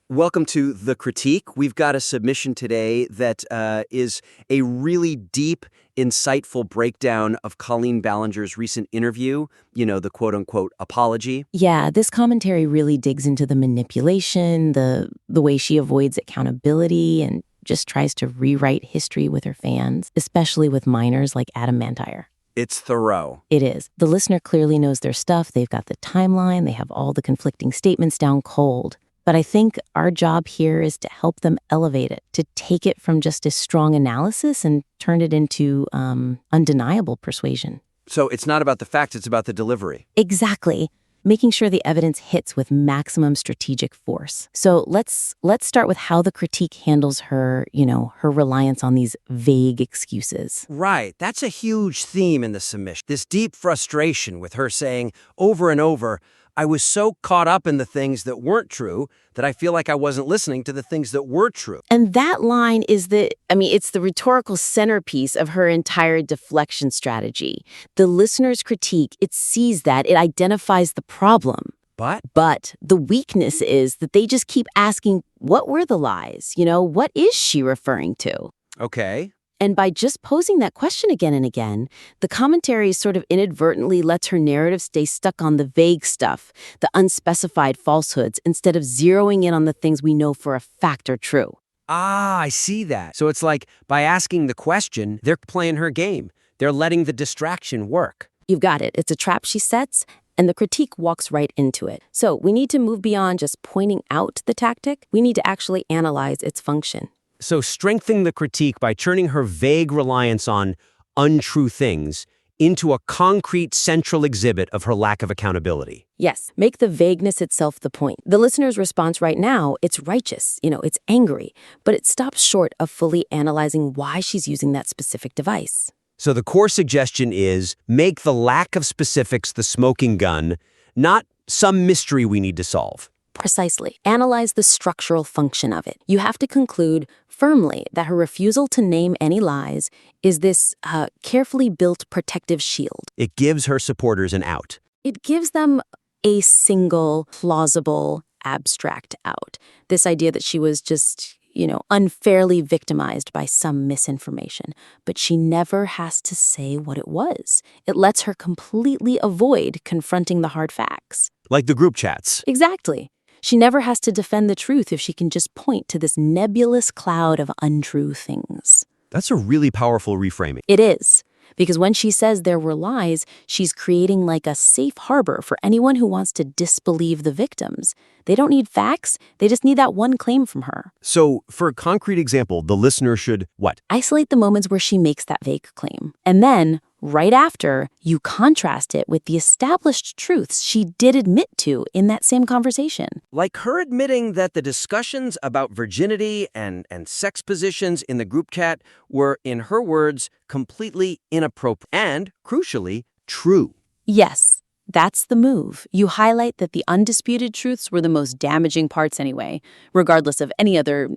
Welcome to The Critique. We've got a submission today that is a really deep, insightful breakdown of Colleen Ballinger's recent interview, the quote-unquote apology. Yeah, this commentary really digs into the manipulation, the way she avoids accountability and just tries to rewrite history with her fans, especially with minors like Adam Mantire. It's thorough. It is. The listener clearly knows their stuff. They've got the timeline. They have all the conflicting statements down cold. But I think our job here is to help them elevate it, to take it from just a strong analysis and turn it into undeniable persuasion. So it's not about the facts, it's about the delivery. Exactly. Making sure the evidence hits with maximum strategic force. So let's start with how the critique handles her reliance on these vague excuses. Right. That's a huge theme in the submission. This deep frustration with her saying over and over, I was so caught up in the things that weren't true that I feel like I wasn't listening to the things that were true. And that line is it's the rhetorical centerpiece of her entire deflection strategy. The listener's critique, it sees that, it identifies the problem. But the weakness is that they just keep asking, what were the lies? What is she referring to? Okay. And by just posing that question again and again, the commentary sort of inadvertently lets her narrative stay stuck on the vague stuff, the unspecified falsehoods, instead of zeroing in on the things we know for a fact are true. Ah, I see that. So it's like by asking the question, they're playing her game. They're letting the distraction work. You've got it. It's a trap she sets, and the critique walks right into it. So we need to move beyond just pointing out the tactic. We need to actually analyze its function. So strengthening the critique by turning her vague reliance on untrue things into a concrete central exhibit of her lack of accountability. Yes, make the vagueness itself the point. The listener's response right now, it's righteous, it's angry, but it stops short of fully analyzing why she's using that specific device. So the core suggestion is make the lack of specifics the smoking gun, not some mystery we need to solve. Precisely. Analyze the structural function of it. You have to conclude firmly that her refusal to name any lies is this carefully built protective shield. It gives her supporters an out. It gives them a single, plausible, abstract out. This idea that she was just, unfairly victimized by some misinformation. But she never has to say what it was. It lets her completely avoid confronting the hard facts. Like the group chats. Exactly. She never has to defend the truth if she can just point to this nebulous cloud of untrue things. That's a really powerful reframing. It is. Because when she says there were lies, she's creating like a safe harbor for anyone who wants to disbelieve the victims. They don't need facts. They just need that one claim from her. So, for a concrete example, the listener should what? Isolate the moments where she makes that vague claim. And then, right after, you contrast it with the established truths she did admit to in that same conversation. Like her admitting that the discussions about virginity and sex positions in the group chat were, in her words, completely inappropriate and, crucially, true. Yes, that's the move. You highlight that the undisputed truths were the most damaging parts anyway, regardless of any other,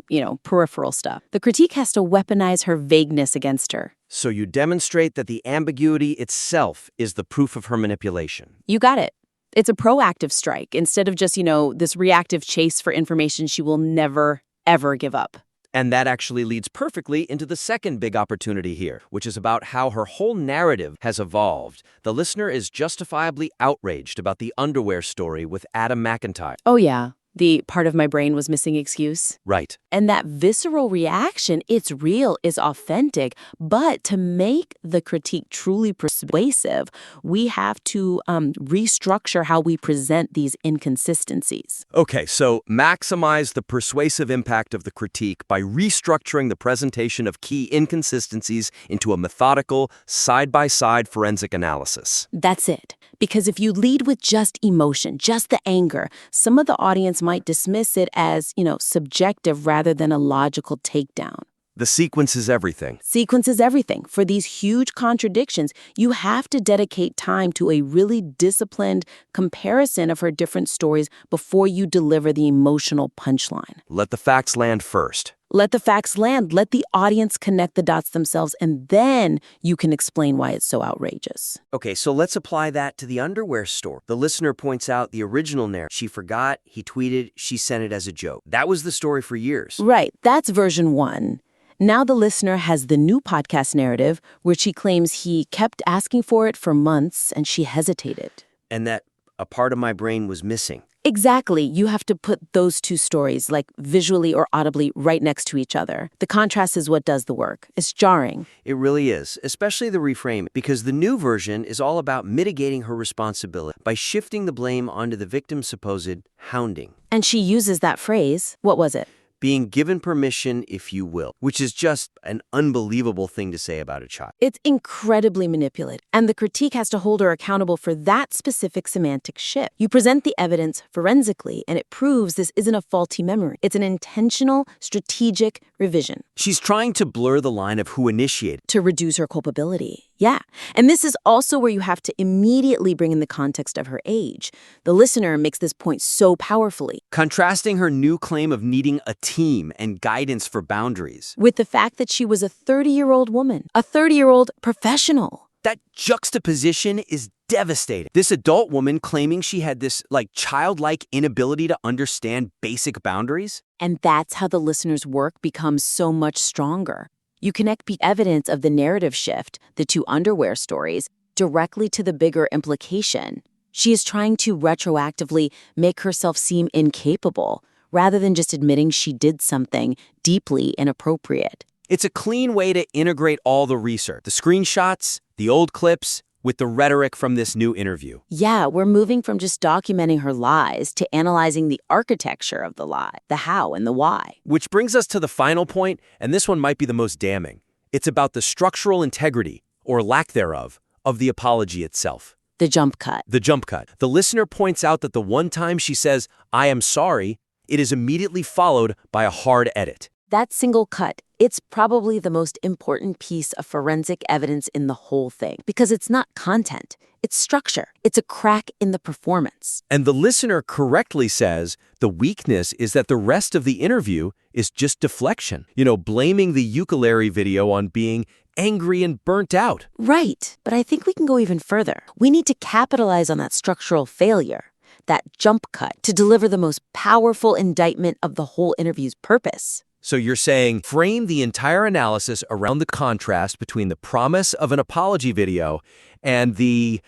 peripheral stuff. The critique has to weaponize her vagueness against her. So you demonstrate that the ambiguity itself is the proof of her manipulation. You got it. It's a proactive strike instead of just, this reactive chase for information she will never, ever give up. And that actually leads perfectly into the second big opportunity here, which is about how her whole narrative has evolved. The listener is justifiably outraged about the underwear story with Adam Mantire. Oh, yeah. The part of my brain was missing excuse. Right. And that visceral reaction, it's real, is authentic. But to make the critique truly persuasive, we have to restructure how we present these inconsistencies. Okay, so maximize the persuasive impact of the critique by restructuring the presentation of key inconsistencies into a methodical, side-by-side forensic analysis. That's it. Because if you lead with just emotion, just the anger, some of the audience might dismiss it as, subjective rather than a logical takedown. The sequence is everything. Sequence is everything. For these huge contradictions, you have to dedicate time to a really disciplined comparison of her different stories before you deliver the emotional punchline. Let the facts land first. Let the facts land. Let the audience connect the dots themselves, and then you can explain why it's so outrageous. Okay, so let's apply that to the underwear store. The listener points out the original narrative. She forgot, he tweeted, she sent it as a joke. That was the story for years. Right, that's version 1. Now the listener has the new podcast narrative where she claims he kept asking for it for months and she hesitated. And that a part of my brain was missing. Exactly. You have to put those two stories, like visually or audibly, right next to each other. The contrast is what does the work. It's jarring. It really is, especially the reframe, because the new version is all about mitigating her responsibility by shifting the blame onto the victim's supposed hounding. And she uses that phrase. What was it? Being given permission, if you will, which is just an unbelievable thing to say about a child. It's incredibly manipulative, and the critique has to hold her accountable for that specific semantic shift. You present the evidence forensically, and it proves this isn't a faulty memory. It's an intentional, strategic revision. She's trying to blur the line of who initiated. To reduce her culpability. Yeah. And this is also where you have to immediately bring in the context of her age. The listener makes this point so powerfully. Contrasting her new claim of needing a team and guidance for boundaries with the fact that she was a 30-year-old woman, a 30-year-old professional. That juxtaposition is devastating. This adult woman claiming she had this, childlike inability to understand basic boundaries. And that's how the listener's work becomes so much stronger. You connect the evidence of the narrative shift, the two underwear stories, directly to the bigger implication. She is trying to retroactively make herself seem incapable, rather than just admitting she did something deeply inappropriate. It's a clean way to integrate all the research, the screenshots, the old clips, with the rhetoric from this new interview. Yeah, we're moving from just documenting her lies to analyzing the architecture of the lie, the how and the why. Which brings us to the final point, and this one might be the most damning. It's about the structural integrity, or lack thereof, of the apology itself. The jump cut. The jump cut. The listener points out that the one time she says, "I am sorry," it is immediately followed by a hard edit. That single cut, it's probably the most important piece of forensic evidence in the whole thing, because it's not content, it's structure. It's a crack in the performance. And the listener correctly says the weakness is that the rest of the interview is just deflection. Blaming the ukulele video on being angry and burnt out. Right, but I think we can go even further. We need to capitalize on that structural failure, that jump cut, to deliver the most powerful indictment of the whole interview's purpose. So you're saying frame the entire analysis around the contrast between the promise of an apology video and the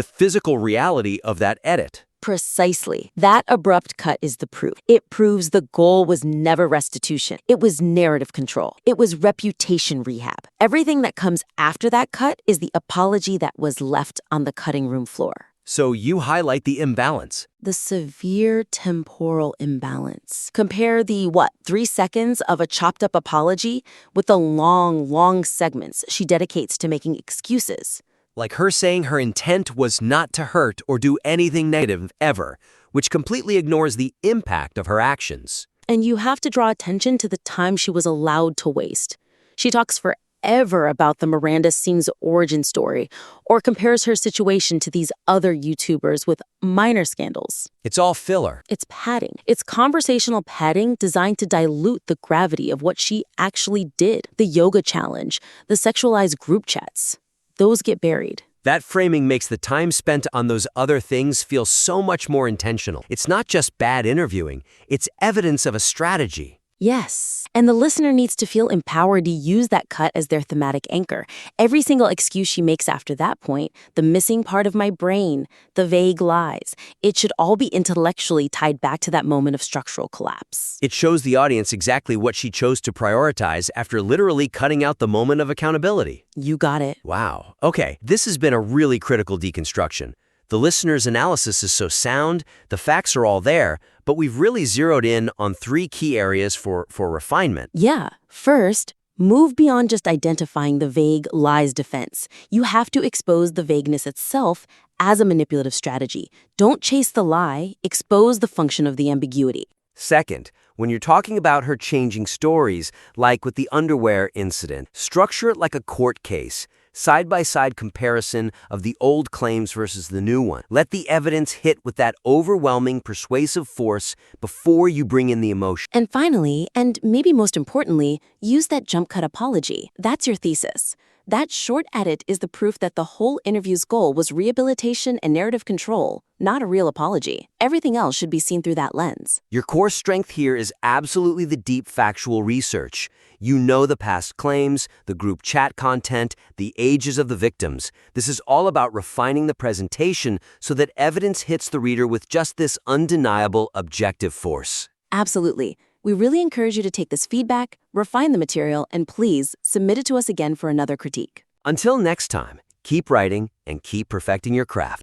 physical reality of that edit. Precisely. That abrupt cut is the proof. It proves the goal was never restitution. It was narrative control. It was reputation rehab. Everything that comes after that cut is the apology that was left on the cutting room floor. So you highlight the imbalance. The severe temporal imbalance. Compare the, 3 seconds of a chopped-up apology with the long segments she dedicates to making excuses. Like her saying her intent was not to hurt or do anything negative ever, which completely ignores the impact of her actions. And you have to draw attention to the time she was allowed to waste. She talks forever about the Miranda Singh's origin story, or compares her situation to these other YouTubers with minor scandals. It's all filler. It's padding. It's conversational padding designed to dilute the gravity of what she actually did. The yoga challenge, the sexualized group chats. Those get buried. That framing makes the time spent on those other things feel so much more intentional. It's not just bad interviewing, it's evidence of a strategy. Yes. And the listener needs to feel empowered to use that cut as their thematic anchor. Every single excuse she makes after that point, the missing part of my brain, the vague lies, it should all be intellectually tied back to that moment of structural collapse. It shows the audience exactly what she chose to prioritize after literally cutting out the moment of accountability. You got it. Wow. Okay, this has been a really critical deconstruction. The listener's analysis is so sound, the facts are all there, but we've really zeroed in on 3 key areas for refinement. Yeah. First, move beyond just identifying the vague lies defense. You have to expose the vagueness itself as a manipulative strategy. Don't chase the lie, expose the function of the ambiguity. Second, when you're talking about her changing stories, like with the underwear incident, structure it like a court case. Side-by-side comparison of the old claims versus the new one. Let the evidence hit with that overwhelming, persuasive force before you bring in the emotion. And finally, and maybe most importantly, use that jump cut apology. That's your thesis. That short edit is the proof that the whole interview's goal was rehabilitation and narrative control, not a real apology. Everything else should be seen through that lens. Your core strength here is absolutely the deep factual research. You know the past claims, the group chat content, the ages of the victims. This is all about refining the presentation so that evidence hits the reader with just this undeniable objective force. Absolutely. We really encourage you to take this feedback, refine the material, and please submit it to us again for another critique. Until next time, keep writing and keep perfecting your craft.